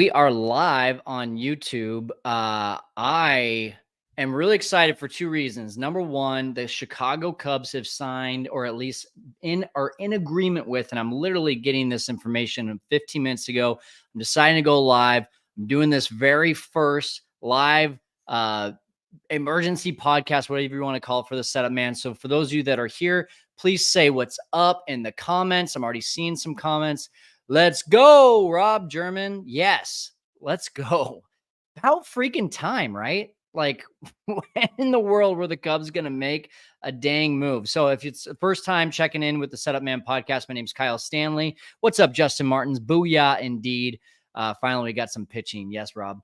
We are live on YouTube. I am really excited for two reasons. Number one, the Chicago Cubs have signed, or at least are in agreement with, and I'm literally getting this information 15 minutes ago. I'm deciding to go live. I'm doing this very first live emergency podcast, whatever you want to call it, for the Setup Man. So for those of you that are here, please say what's up in the comments. I'm already seeing some comments. Let's go, Rob German. Yes, let's go. About freaking time, right? Like, when in the world were the Cubs going to make a dang move? So if it's the first time checking in with the Setup Man podcast, my name's Kyle Stanley. What's up, Justin Martins? Booyah, indeed. Finally, we got some pitching. Yes, Rob.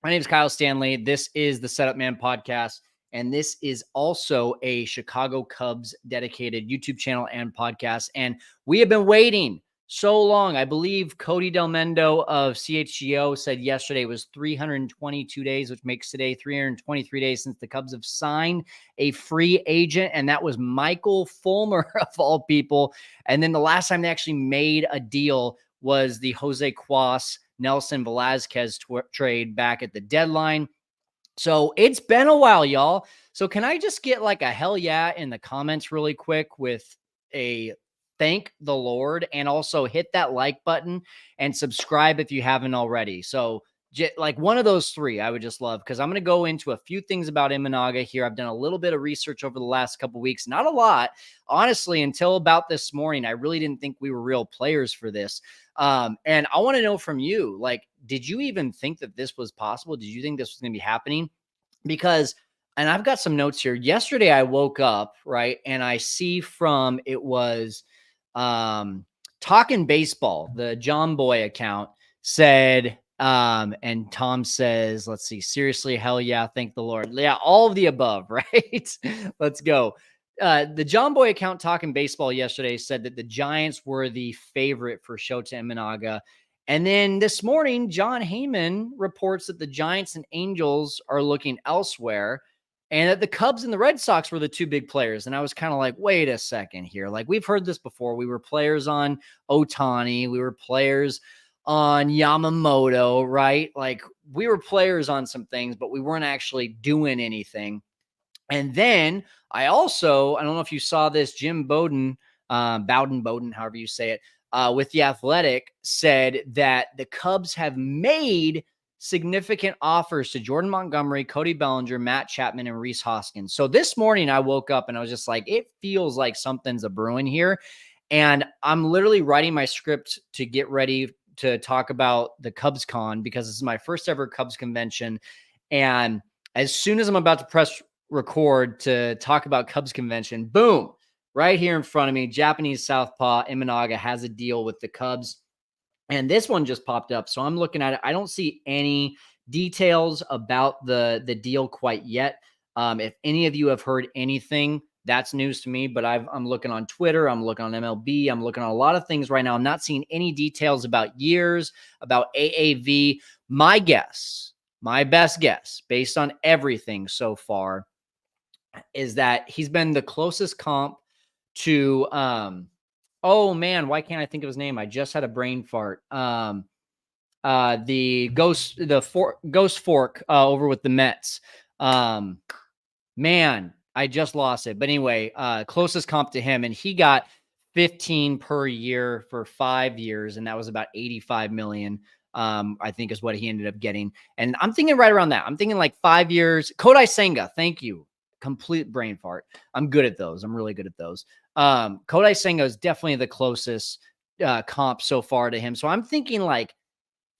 My name is Kyle Stanley. This is the Setup Man podcast, and this is also a Chicago Cubs dedicated YouTube channel and podcast. And we have been waiting so long. I believe Cody Del Mendo of CHGO said yesterday it was 322 days, which makes today 323 days since the Cubs have signed a free agent, and that was Michael Fulmer of all people. And then the last time they actually made a deal was the Jose Cuas Nelson Velasquez trade back at the deadline. So it's been a while, y'all. So can I just get like a hell yeah in the comments really quick with a thank the Lord, and also hit that like button and subscribe if you haven't already. So like one of those three, I would just love, because I'm going to go into a few things about Imanaga here. I've done a little bit of research over the last couple of weeks, not a lot, honestly, until about this morning. I really didn't think we were real players for this. And I want to know from you, like, did you even think that this was possible? Did you think this was going to be happening? Because, and I've got some notes here. Yesterday I woke up, right, and I see from, it was Talking Baseball, the John Boy account, said, and Tom says, let's see, seriously, hell yeah, thank the Lord. Yeah, all of the above, right? Let's go. The John Boy account Talking Baseball yesterday said that the Giants were the favorite for Shota Imanaga. And then this morning, John Heyman reports that the Giants and Angels are looking elsewhere, and that the Cubs and the Red Sox were the two big players. And I was kind of like, wait a second here. Like, we've heard this before. We were players on Ohtani. We were players on Yamamoto, right? Like, we were players on some things, but we weren't actually doing anything. And then I don't know if you saw this, Jim Bowden, however you say it, with The Athletic, said that the Cubs have made significant offers to Jordan Montgomery, Cody Bellinger, Matt Chapman, and Rhys Hoskins. So this morning I woke up and I was just like, it feels like something's a brewing here. And I'm literally writing my script to get ready to talk about the CubsCon, because this is my first ever Cubs convention. And as soon as I'm about to press record to talk about Cubs convention, boom, right here in front of me, Japanese Southpaw Imanaga has a deal with the Cubs. And this one just popped up. So I'm looking at it. I don't see any details about the deal quite yet. If any of you have heard anything, that's news to me. But I'm looking on Twitter. I'm looking on MLB. I'm looking on a lot of things right now. I'm not seeing any details about years, about AAV. My best guess, based on everything so far, is that he's been the closest comp to oh man, why can't I think of his name? I just had a brain fart. The Ghost Fork over with the Mets. Man, I just lost it. But anyway, closest comp to him, and he got 15 per year for 5 years, and that was about 85 million. I think is what he ended up getting. And I'm thinking right around that. I'm thinking like 5 years. Kodai Senga, thank you. Complete brain fart. I'm good at those. I'm really good at those. Kodai Senga is definitely the closest comp so far to him. So I'm thinking like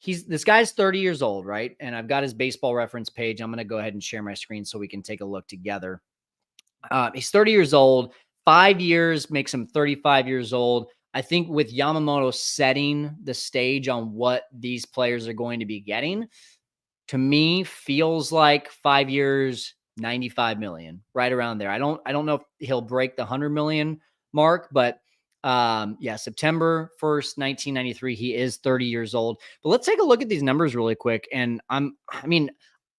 this guy's 30 years old, right? And I've got his Baseball Reference page. I'm going to go ahead and share my screen so we can take a look together. He's 30 years old. 5 years makes him 35 years old. I think with Yamamoto setting the stage on what these players are going to be getting, to me feels like 5 years, 95 million, right around there. I don't know if he'll break the 100 million mark, but yeah, September 1st, 1993, he is 30 years old. But let's take a look at these numbers really quick. And I mean,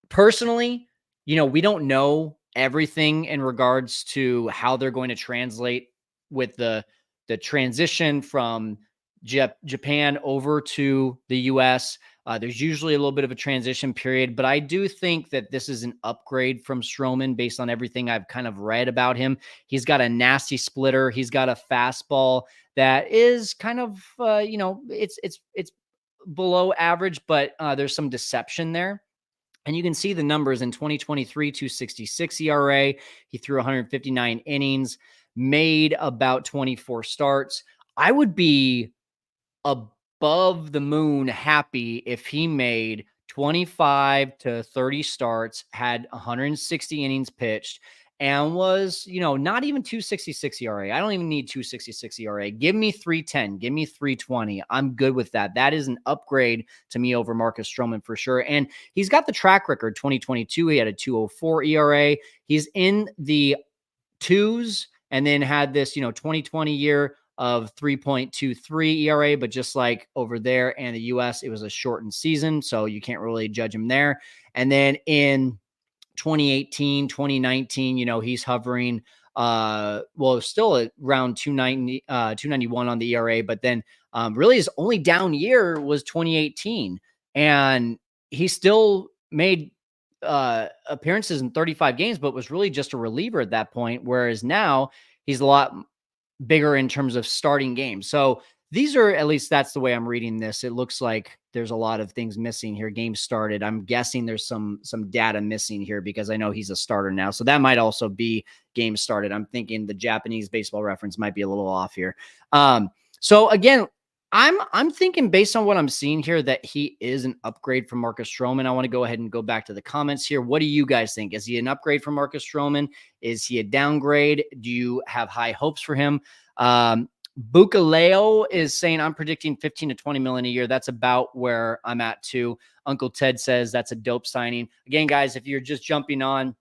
personally, we don't know everything in regards to how they're going to translate with the transition from Japan over to the US. There's usually a little bit of a transition period, but I do think that this is an upgrade from Strowman based on everything I've kind of read about him. He's got a nasty splitter. He's got a fastball that is kind of, it's below average, but there's some deception there. And you can see the numbers in 2023, 266 ERA. He threw 159 innings, made about 24 starts. I would be above the moon happy if he made 25 to 30 starts, had 160 innings pitched, and was, not even 266 ERA. I don't even need 266 ERA. Give me 310. Give me 320. I'm good with that. That is an upgrade to me over Marcus Stroman for sure. And he's got the track record. 2022, he had a 204 ERA. He's in the twos, and then had this, 2020 year of 3.23 ERA, but just like over there and the US, it was a shortened season, so you can't really judge him there. And then in 2018, 2019, he's hovering still around 290, 291 on the ERA, but then really his only down year was 2018, and he still made appearances in 35 games, but was really just a reliever at that point. Whereas now he's a lot bigger in terms of starting games. So these are, at least that's the way I'm reading this. It looks like there's a lot of things missing here. Games started. I'm guessing there's some data missing here because I know he's a starter now. So that might also be games started. I'm thinking the Japanese baseball reference might be a little off here. So again, I'm thinking based on what I'm seeing here that he is an upgrade from Marcus Stroman. I want to go ahead and go back to the comments here. What do you guys think? Is he an upgrade from Marcus Stroman? Is he a downgrade? Do you have high hopes for him? Bukaleo is saying, I'm predicting 15 to 20 million a year. That's about where I'm at too. Uncle Ted says that's a dope signing. Again, guys, if you're just jumping on,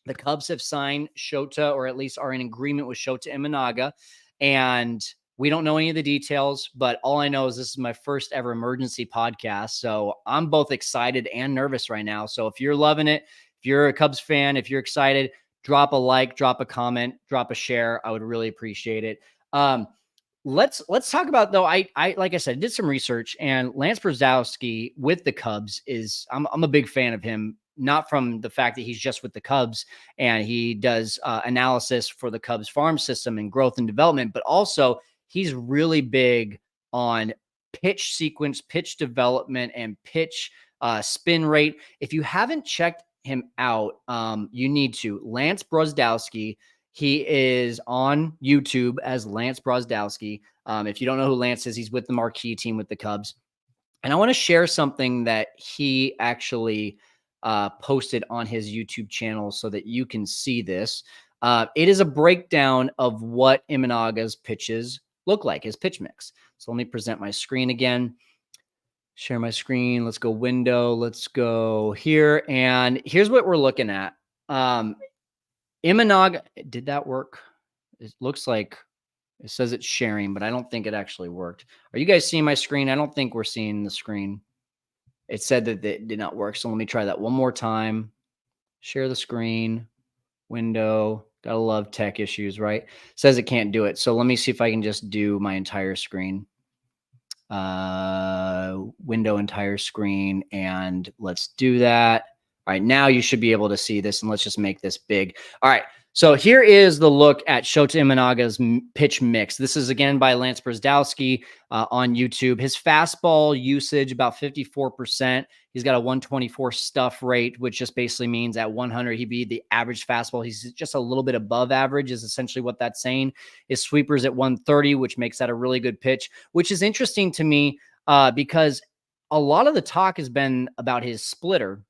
the Cubs have signed Shota, or at least are in agreement with Shota Imanaga. And we don't know any of the details, but all I know is this is my first ever emergency podcast. So I'm both excited and nervous right now. So if you're loving it, if you're a Cubs fan, if you're excited, drop a like, drop a comment, drop a share. I would really appreciate it. Let's talk about, though. I like I said, did some research, and Lance Brzezowski with the Cubs is, I'm a big fan of him, not from the fact that he's just with the Cubs and he does analysis for the Cubs farm system and growth and development, but also he's really big on pitch sequence, pitch development, and pitch spin rate. If you haven't checked him out, you need to. Lance Brzezowski. He is on YouTube as Lance Brzezowski. If you don't know who Lance is, he's with the marquee team with the Cubs. And I want to share something that he actually posted on his YouTube channel so that you can see this. It is a breakdown of what Imanaga's pitches look like, his pitch mix. So let me present my screen again. Share my screen. Let's go window. Let's go here. And here's what we're looking at. Imanaga, did that work? It looks like it says it's sharing, but I don't think it actually worked. Are you guys seeing my screen? I don't think we're seeing the screen. It said that it did not work. So let me try that one more time. Share the screen, window. Gotta love tech issues, right? It says it can't do it. So let me see if I can just do my entire screen. Window, entire screen, and let's do that. All right, now you should be able to see this, and let's just make this big. All right, so here is the look at Shota Imanaga's pitch mix. This is, again, by Lance Brzezowski on YouTube. His fastball usage, about 54%. He's got a 124 stuff rate, which just basically means at 100, he'd be the average fastball. He's just a little bit above average is essentially what that's saying. His sweeper's at 130, which makes that a really good pitch, which is interesting to me because a lot of the talk has been about his splitter.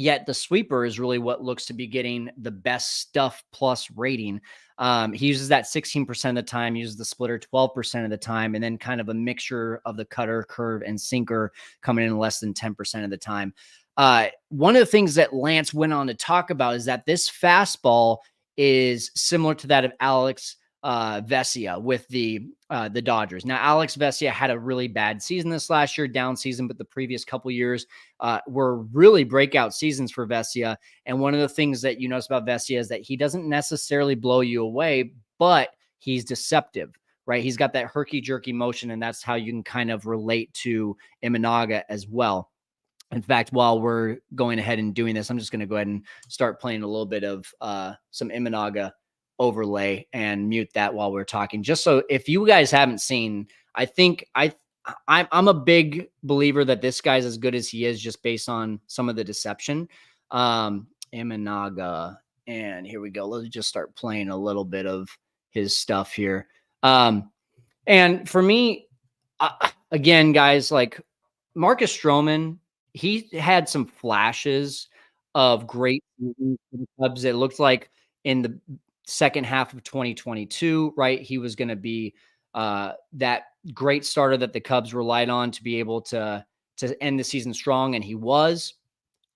Yet the sweeper is really what looks to be getting the best stuff plus rating. He uses that 16% of the time, uses the splitter 12% of the time, and then kind of a mixture of the cutter, curve, and sinker coming in less than 10% of the time. One of the things that Lance went on to talk about is that this fastball is similar to that of Alex Vesia with the Dodgers. Now, Alex Vesia had a really bad season this last year, down season, but the previous couple years were really breakout seasons for Vesia. And one of the things that you notice about Vesia is that he doesn't necessarily blow you away, but he's deceptive, right? He's got that herky-jerky motion, and that's how you can kind of relate to Imanaga as well. In fact, while we're going ahead and doing this, I'm just going to go ahead and start playing a little bit of some Imanaga overlay and mute that while we're talking. Just so if you guys haven't seen, I think I'm a big believer that this guy's as good as he is just based on some of the deception. Imanaga, and here we go. Let's just start playing a little bit of his stuff here. And for me, again, guys, like Marcus Strowman, he had some flashes of great seasons for the Cubs. It looked like in the second half of 2022, right? He was going to be that great starter that the Cubs relied on to be able to end the season strong, and he was.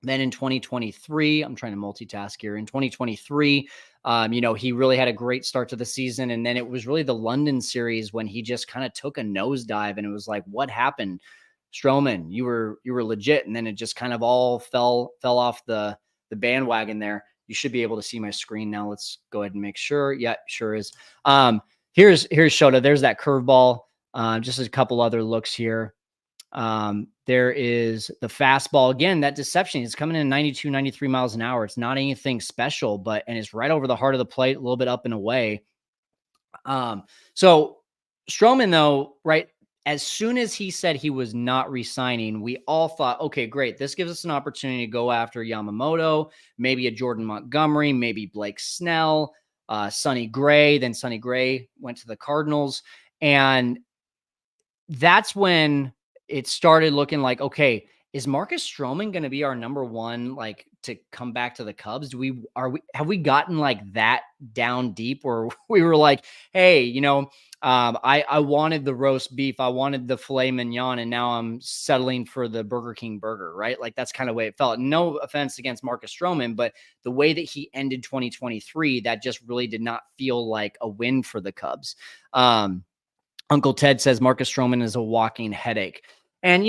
Then in 2023, I'm trying to multitask here. In 2023, he really had a great start to the season. And then it was really the London series when he just kind of took a nosedive, and it was like, what happened? Strowman, you were legit. And then it just kind of all fell off the bandwagon there. You should be able to see my screen now. Let's go ahead and make sure. Yeah, sure is. Here's Shota. There's that curveball. Just a couple other looks here. There is the fastball again. That deception is coming in 92, 93 miles an hour. It's not anything special, and it's right over the heart of the plate, a little bit up and away. So Strowman, though, right, as soon as he said he was not re-signing, we all thought, okay, great. This gives us an opportunity to go after Yamamoto, maybe a Jordan Montgomery, maybe Blake Snell, Sonny Gray. Then Sonny Gray went to the Cardinals. And that's when it started looking like, okay, is Marcus Strowman going to be our number one, like, to come back to the Cubs? Have we gotten like that down deep where we were like, hey, I wanted the roast beef, I wanted the filet mignon, and now I'm settling for the Burger King burger, right? Like, that's kind of the way it felt. No offense against Marcus Strowman, but the way that he ended 2023, that just really did not feel like a win for the Cubs. Uncle Ted says Marcus Strowman is a walking headache. And,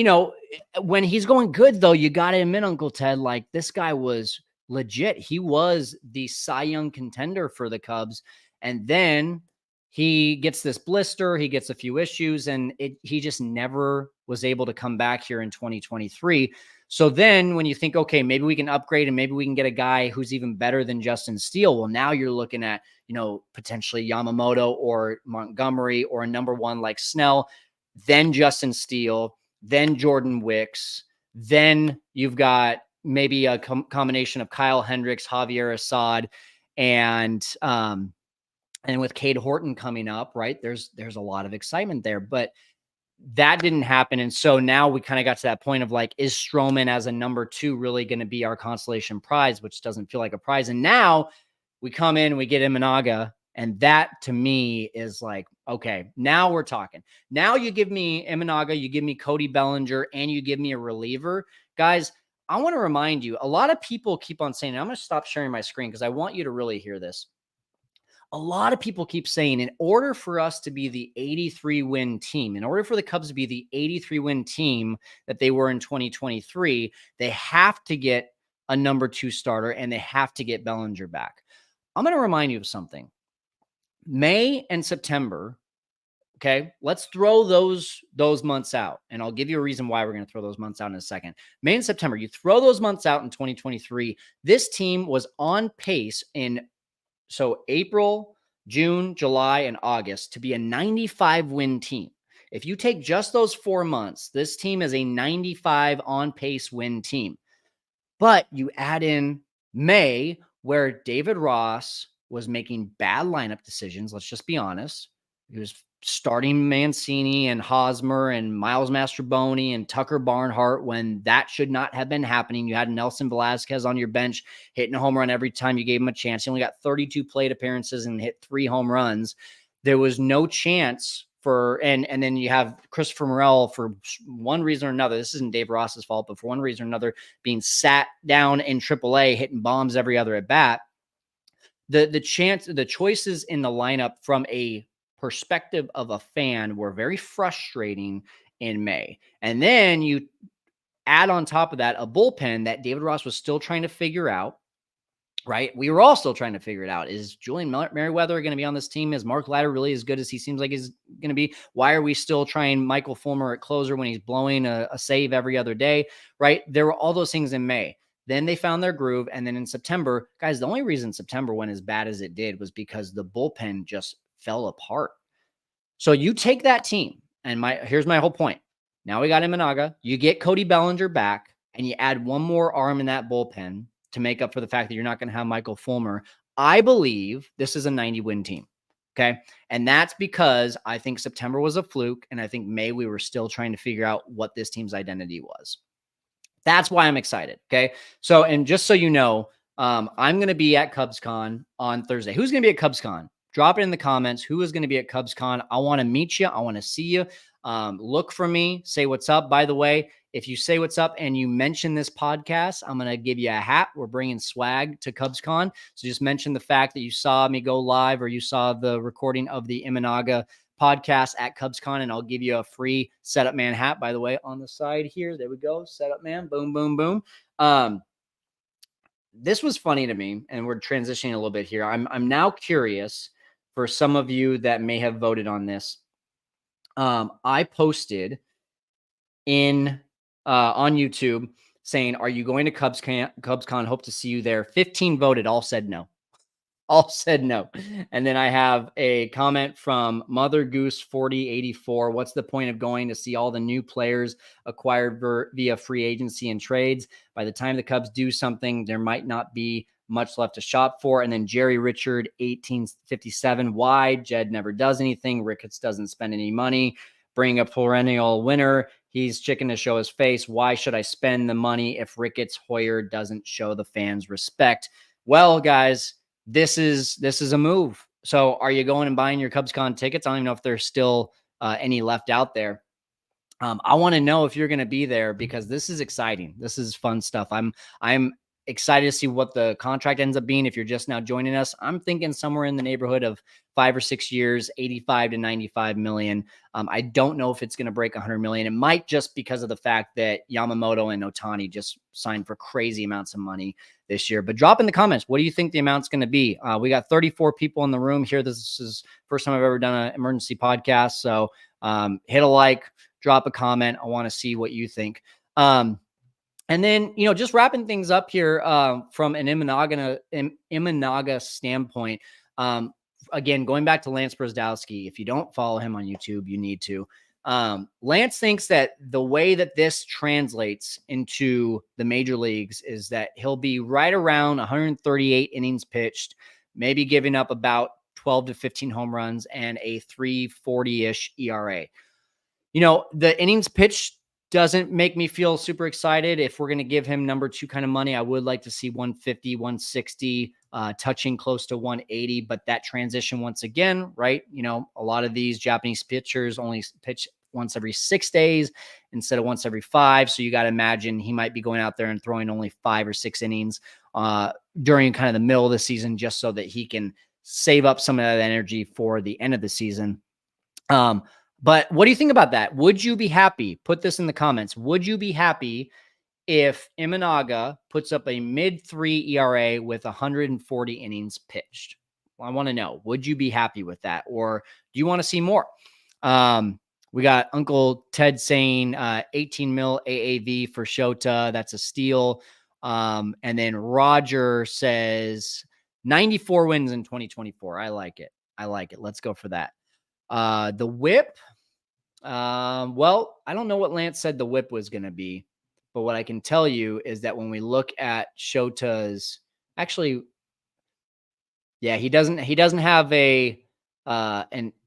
when he's going good, though, you got to admit, Uncle Ted, like, this guy was legit. He was the Cy Young contender for the Cubs. And then he gets this blister, he gets a few issues, and he just never was able to come back here in 2023. So then when you think, okay, maybe we can upgrade and maybe we can get a guy who's even better than Justin Steele. Well, now you're looking at, potentially Yamamoto or Montgomery or a number one like Snell, then Justin Steele, then Jordan Wicks. Then you've got maybe a combination of Kyle Hendricks, Javier Assad, and with Cade Horton coming up, right? There's a lot of excitement there, but that didn't happen. And so now we kind of got to that point of like, is Strowman as a number two really going to be our consolation prize, which doesn't feel like a prize? And now we come in, we get Imanaga, and that to me is like, okay, now we're talking. Now you give me Imanaga, you give me Cody Bellinger, and you give me a reliever. Guys, I want to remind you, a lot of people keep on saying, I'm going to stop sharing my screen because I want you to really hear this. A lot of people keep saying, in order for us to be the 83 win team, in order for the Cubs to be the 83 win team that they were in 2023, they have to get a number two starter and they have to get Bellinger back. I'm going to remind you of something. May and September, okay, let's throw those months out, and I'll give you a reason why we're going to throw those months out in a second. May and September, you throw those months out in 2023, this team was on pace in April, June, July, and August to be a 95 win team. If you take just those 4 months, this team is a 95 on pace win team. But you add in May, where David Ross was making bad lineup decisions. Let's just be honest. He was starting Mancini and Hosmer and Miles Mastroboni and Tucker Barnhart when that should not have been happening. You had Nelson Velasquez on your bench hitting a home run every time you gave him a chance. He only got 32 plate appearances and hit 3 home runs. There was no chance for, and then you have Christopher Morel for one reason or another. This isn't Dave Ross's fault, but for one reason or another, being sat down in AAA, hitting bombs every other at bat. The choices in the lineup from a perspective of a fan were very frustrating in May. And then you add on top of that a bullpen that David Ross was still trying to figure out. right? We were all still trying to figure it out. Is Julian Merriweather going to be on this team? Is Mark Ladder really as good as he seems like he's going to be? Why are we still trying Michael Fulmer at closer when he's blowing a save every other day, right? There were all those things in May. Then they found their groove. And then in September, guys, the only reason September went as bad as it did was because the bullpen just fell apart. So you take that team, and here's my whole point. Now we got Imanaga. You get Cody Bellinger back, and you add one more arm in that bullpen to make up for the fact that you're not going to have Michael Fulmer. I believe this is a 90-win team. Okay. And that's because I think September was a fluke, and I think May we were still trying to figure out what this team's identity was. That's why I'm excited. Okay. So, and just so you know, I'm going to be at CubsCon on Thursday. Who's going to be at CubsCon? Drop it in the comments. Who is going to be at CubsCon? I want to meet you. I want to see you. Look for me. Say what's up. By the way, if you say what's up and you mention this podcast, I'm going to give you a hat. We're bringing swag to CubsCon. So just mention the fact that you saw me go live or you saw the recording of the Imanaga podcast at CubsCon, and I'll give you a free Setup Man hat, by the way, on the side here. There we go. Setup Man. Boom, boom, boom. This was funny to me, and we're transitioning a little bit here. I'm now curious for some of you that may have voted on this. I posted on YouTube saying, "Are you going to CubsCon? Hope to see you there." 15 voted. All said no. All said no. And then I have a comment from Mother Goose 4084. What's the point of going to see all the new players acquired via free agency and trades? By the time the Cubs do something, there might not be much left to shop for. And then Jerry Richard 1857. Why? Jed never does anything. Ricketts doesn't spend any money. Bring a perennial winner. He's chicken to show his face. Why should I spend the money if Ricketts Hoyer doesn't show the fans respect? Well, guys, this is a move. So are you going and buying your CubsCon tickets? I don't even know if there's still any left out there. I want to know if you're going to be there, because this is exciting. This is fun stuff. I'm excited to see what the contract ends up being. If you're just now joining us, I'm thinking somewhere in the neighborhood of 5 or 6 years, 85 to 95 million. I don't know if it's going to break 100 million. It might, just because of the fact that Yamamoto and Ohtani just signed for crazy amounts of money this year. But drop in the comments, what do you think the amount's going to be? We got 34 people in the room here. This is first time I've ever done an emergency podcast. So hit a like, drop a comment. I want to see what you think. And then, just wrapping things up here from an Imanaga standpoint. Again, going back to Lance Brzezowski, if you don't follow him on YouTube, you need to. Lance thinks that the way that this translates into the major leagues is that he'll be right around 138 innings pitched, maybe giving up about 12 to 15 home runs and a 3.40-ish ERA. The innings pitched doesn't make me feel super excited. If we're going to give him number 2 kind of money, I would like to see 150, 160, touching close to 180. But that transition, once again, right? A lot of these Japanese pitchers only pitch once every 6 days instead of once every 5. So you got to imagine he might be going out there and throwing only 5 or 6 innings during kind of the middle of the season, just so that he can save up some of that energy for the end of the season. But what do you think about that? Would you be happy? Put this in the comments. Would you be happy if Imanaga puts up a mid-3 ERA with 140 innings pitched? Well, I want to know, would you be happy with that? Or do you want to see more? We got Uncle Ted saying 18 mil AAV for Shota. That's a steal. And then Roger says 94 wins in 2024. I like it. Let's go for that. The whip. Well, I don't know what Lance said the whip was going to be, but what I can tell you is that when we look at Shota's, actually, yeah, he doesn't have an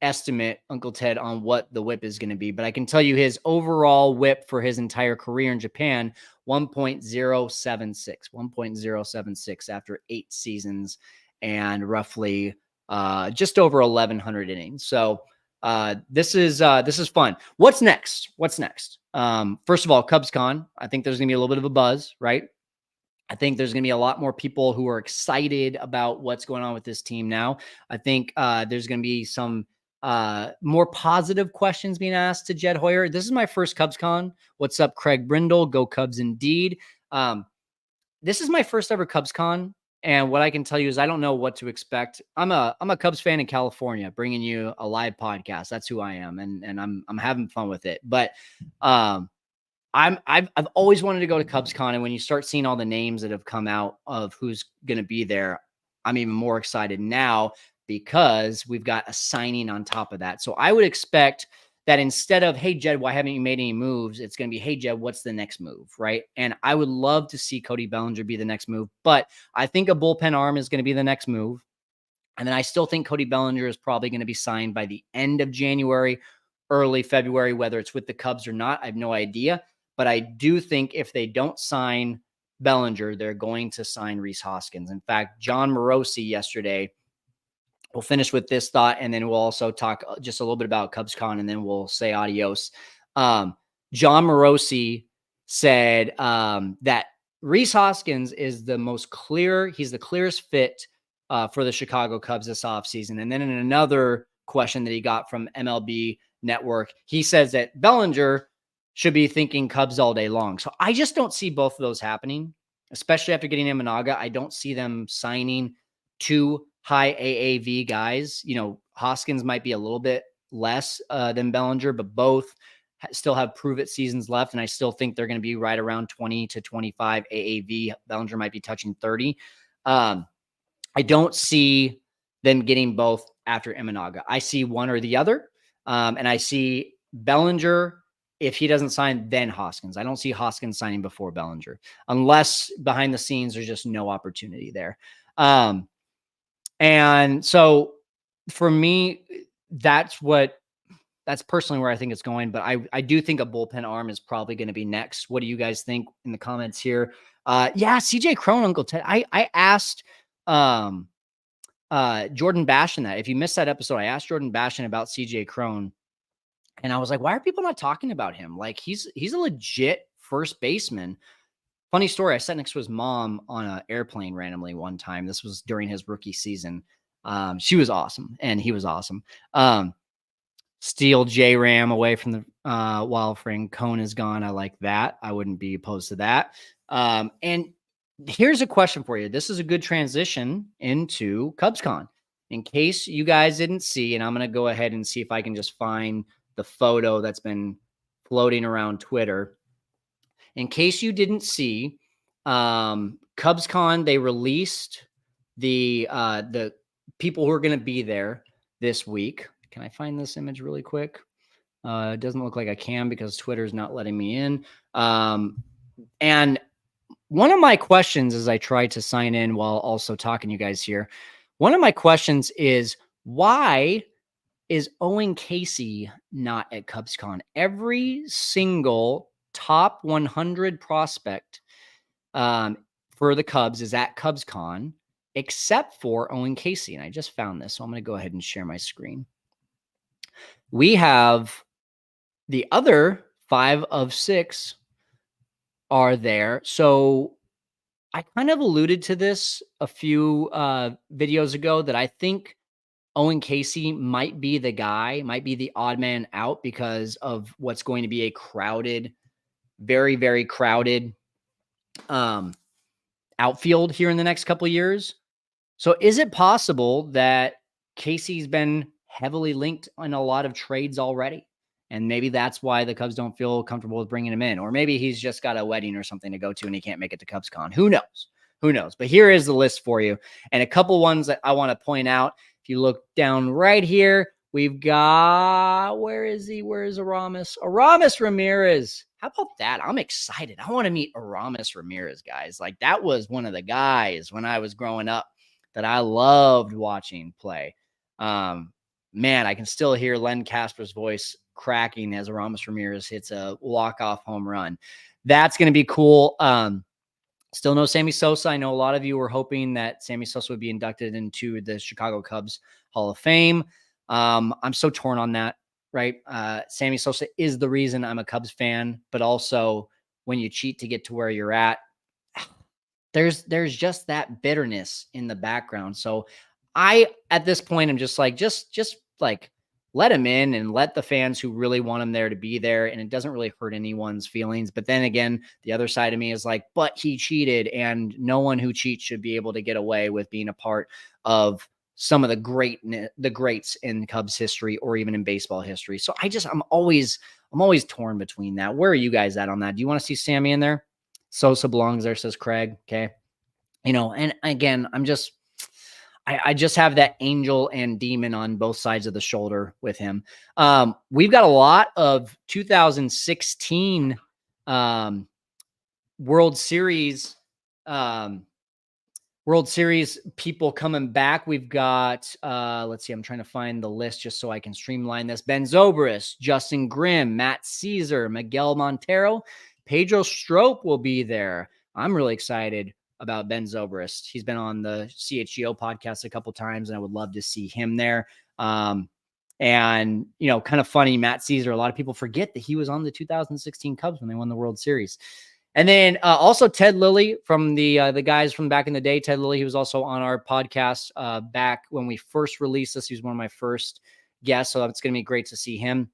estimate, Uncle Ted, on what the whip is going to be, but I can tell you his overall whip for his entire career in Japan, 1.076 after 8 seasons and roughly just over 1,100 innings. So this is fun. What's next? First of all, CubsCon. I think there's going to be a little bit of a buzz, right? I think there's going to be a lot more people who are excited about what's going on with this team now. I think there's going to be some more positive questions being asked to Jed Hoyer. This is my first CubsCon. What's up, Craig Brindle? Go Cubs indeed. This is my first ever CubsCon. And what I can tell you is I don't know what to expect. I'm a Cubs fan in California, bringing you a live podcast. That's who I am, and I'm having fun with it. But I've always wanted to go to CubsCon, and when you start seeing all the names that have come out of who's going to be there, I'm even more excited now because we've got a signing on top of that. So I would expect that instead of, hey, Jed, why haven't you made any moves? It's going to be, hey, Jed, what's the next move, right? And I would love to see Cody Bellinger be the next move, but I think a bullpen arm is going to be the next move. And then I still think Cody Bellinger is probably going to be signed by the end of January, early February, whether it's with the Cubs or not. I have no idea. But I do think if they don't sign Bellinger, they're going to sign Rhys Hoskins. In fact, John Morosi yesterday, we'll finish with this thought, and then we'll also talk just a little bit about CubsCon, and then we'll say adios. John Morosi said that Rhys Hoskins is the most clear. He's the clearest fit for the Chicago Cubs this offseason. And then in another question that he got from MLB Network, he says that Bellinger should be thinking Cubs all day long. So I just don't see both of those happening, especially after getting Imanaga. I don't see them signing two high AAV guys. You know, Hoskins might be a little bit less than Bellinger, but both still have prove-it seasons left, and I still think they're going to be right around 20 to 25 AAV. Bellinger might be touching 30. I don't see them getting both after Imanaga. I see one or the other, and I see Bellinger, if he doesn't sign, then Hoskins. I don't see Hoskins signing before Bellinger, unless behind the scenes there's just no opportunity there. And so for me, that's personally where I think it's going. But I do think a bullpen arm is probably going to be next. What do you guys think in the comments here? Yeah, CJ Cron, Uncle Ted. I asked Jordan Bashan that. If you missed that episode, I asked Jordan Bashan about CJ Cron. And I was like, why are people not talking about him? Like, he's a legit first baseman. Funny story. I sat next to his mom on an airplane randomly one time. This was during his rookie season. She was awesome, and he was awesome. Steal J-Ram away from the Wild Frame. Cone is gone. I like that. I wouldn't be opposed to that. And here's a question for you. This is a good transition into CubsCon. In case you guys didn't see, and I'm going to go ahead and see if I can just find the photo that's been floating around Twitter. In case you didn't see, CubsCon, they released the people who are going to be there this week. Can I find this image really quick? It doesn't look like I can because Twitter's not letting me in. And one of my questions as I try to sign in while also talking to you guys here, one of my questions is, why is Owen Casey not at CubsCon? Every single top 100 prospect for the Cubs is at CubsCon, except for Owen Casey. And I just found this, so I'm going to go ahead and share my screen. We have the other 5 of 6 are there. So I kind of alluded to this a few videos ago that I think Owen Casey might be the guy, might be the odd man out because of what's going to be a crowded, very, very crowded outfield here in the next couple of years. So is it possible that Casey's been heavily linked in a lot of trades already? And maybe that's why the Cubs don't feel comfortable with bringing him in. Or maybe he's just got a wedding or something to go to and he can't make it to CubsCon. Who knows? Who knows? But here is the list for you. And a couple ones that I want to point out. If you look down right here, we've got, where is he? Where is Aramis? Aramis Ramirez. How about that? I'm excited. I want to meet Aramis Ramirez, guys. Like, that was one of the guys when I was growing up that I loved watching play. Man, I can still hear Len Casper's voice cracking as Aramis Ramirez hits a walk-off home run. That's going to be cool. Still no Sammy Sosa. I know a lot of you were hoping that Sammy Sosa would be inducted into the Chicago Cubs Hall of Fame. I'm so torn on that, right? Sammy Sosa is the reason I'm a Cubs fan, but also when you cheat to get to where you're at, there's just that bitterness in the background. So I, at this point, I'm just like, just like, let him in and let the fans who really want him there to be there. And it doesn't really hurt anyone's feelings. But then again, the other side of me is like, but he cheated, and no one who cheats should be able to get away with being a part of some of the greats in Cubs history or even in baseball history. So I'm always torn between that. Where are you guys at on that? Do you want to see Sammy in there? Sosa belongs there, says Craig. Okay. And again, I just have that angel and demon on both sides of the shoulder with him. We've got a lot of 2016 World Series people coming back. We've got, let's see, I'm trying to find the list just so I can streamline this. Ben Zobrist, Justin Grimm, Matt Caesar, Miguel Montero, Pedro Strop will be there. I'm really excited about Ben Zobrist. He's been on the CHGO podcast a couple times, and I would love to see him there. And, kind of funny, Matt Caesar, a lot of people forget that he was on the 2016 Cubs when they won the World Series. And then also Ted Lilly from the guys from back in the day. Ted Lilly, he was also on our podcast back when we first released this. He was one of my first guests, so it's going to be great to see him.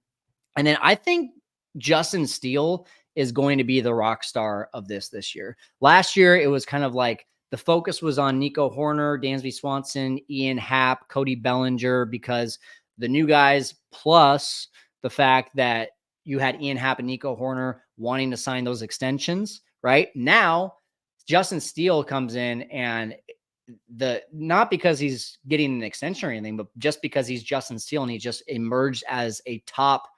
And then I think Justin Steele is going to be the rock star of this year. Last year, it was kind of like the focus was on Nico Horner, Dansby Swanson, Ian Happ, Cody Bellinger, because the new guys, plus the fact that you had Ian Happ and Nico Horner wanting to sign those extensions, right? Now, Justin Steele comes in, and not because he's getting an extension or anything, but just because he's Justin Steele and he just emerged as a top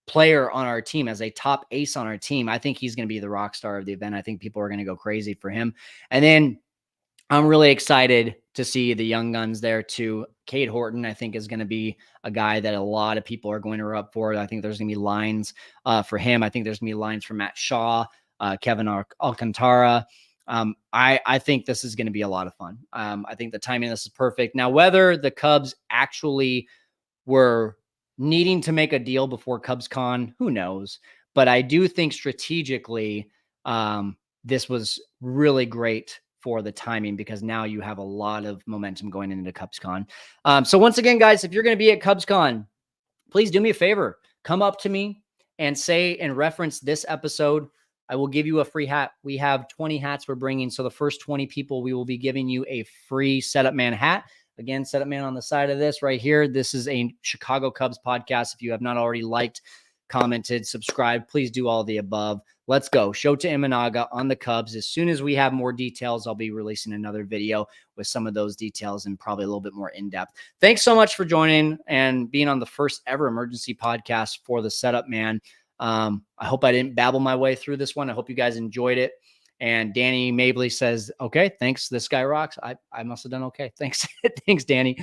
player on our team, as a top ace on our team. I think he's going to be the rock star of the event. I think people are going to go crazy for him. And then I'm really excited to see the young guns there too. Cade Horton, I think, is going to be a guy that a lot of people are going to rub for. I think there's going to be lines for him. I think there's going to be lines for Matt Shaw, Kevin Alcantara. I think this is going to be a lot of fun. I think the timing of this is perfect. Now, whether the Cubs actually were needing to make a deal before CubsCon, who knows? But I do think strategically, this was really great for the timing, because now you have a lot of momentum going into CubsCon. So once again, guys, if you're going to be at CubsCon, please do me a favor. Come up to me and say and reference this episode. I will give you a free hat. We have 20 hats we're bringing. So the first 20 people, we will be giving you a free Setup Man hat. Again, Setup Man on the side of this right here. This is a Chicago Cubs podcast. If you have not already liked, commented, subscribed, please do all the above. Let's go. Shota Imanaga on the Cubs. As soon as we have more details, I'll be releasing another video with some of those details and probably a little bit more in-depth. Thanks so much for joining and being on the first ever emergency podcast for the Setup Man. I hope I didn't babble my way through this one. I hope you guys enjoyed it. And Danny Mabley says, okay, thanks. This guy rocks. I must have done okay. Thanks. Thanks, Danny.